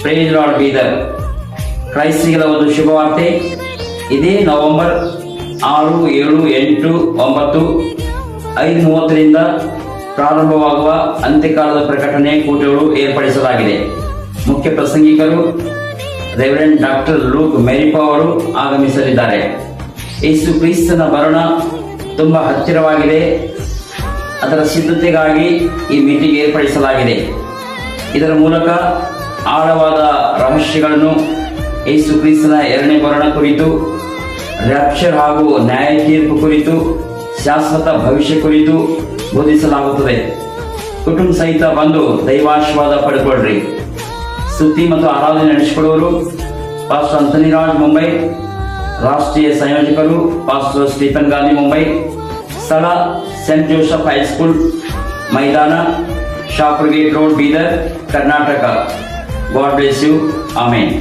Price lord Bidar. ಕ್ರೈಸ್ತಿಗಳ ಒಂದು ಶುಭವಾರ್ತೆ. ಇದೇ November 6, 7, 8, 9, 5:30ರಿಂದ ಪ್ರಾರಂಭವಾಗುವ ಅಂತ್ಯಕಾಲದ ಪ್ರಕಟಣೆ ಕೂಟಗಳು ಏರ್ಪಡಿಸಲಾಗಿದೆ. ಮುಖ್ಯ ಪ್ರಸಂಗಿಕರು ರೆವರೆಂಡ್ ಡಾಕ್ಟರ್ ಲೂಕ್ ಮೆರಿಪಾ ಅವರು ಆಗಮಿಸಲಿದ್ದಾರೆ. ಯೇಸು ಕ್ರಿಸ್ತನ ಮರಣ ತುಂಬಾ ಹತ್ತಿರವಾಗಿದೆ. ಅದರ ಸಿದ್ಧತೆಗಾಗಿ ಈ ಮೀಟಿಂಗ್ ಏರ್ಪಡಿಸಲಾಗಿದೆ. ಇದರ ಮೂಲಕ ಆಳವಾದ ರಹಸ್ಯಗಳನ್ನು ಯೇಸು ಕ್ರಿಸ್ತನ ಎರಡನೇ ಮರಣ ಕುರಿತು, ರ್ಯಾಪ್ಚರ್ ಹಾಗೂ ನ್ಯಾಯ ತೀರ್ಪು ಕುರಿತು, ಶಾಶ್ವತ ಭವಿಷ್ಯ ಕುರಿತು ಬೋಧಿಸಲಾಗುತ್ತದೆ. ಕುಟುಂಬ ಸಹಿತ ಬಂದು ದೈವಾಶೀರ್ವಾದ ಪಡೆದುಕೊಳ್ಳ್ರಿ. ಸ್ತುತಿ ಮತ್ತು ಆರಾಧನೆ ನಡೆಸಿಕೊಡುವರು ಪಾಸ್ಟರ್ ಅಂತನಿರಾಜ್ ಮುಂಬೈ. ರಾಷ್ಟ್ರೀಯ ಸಂಯೋಜಕರು ಪಾಸ್ಟರ್ ಸ್ಟೀಫನ್ ಗಾಂಧಿ ಮುಂಬೈ. ಸ್ಥಳ ಸೆಂಟ್ ಜೋಸೆಫ್ ಹೈಸ್ಕೂಲ್ ಮೈದಾನ, Shapur gate road, Bidar, Karnataka. God bless you. Amen.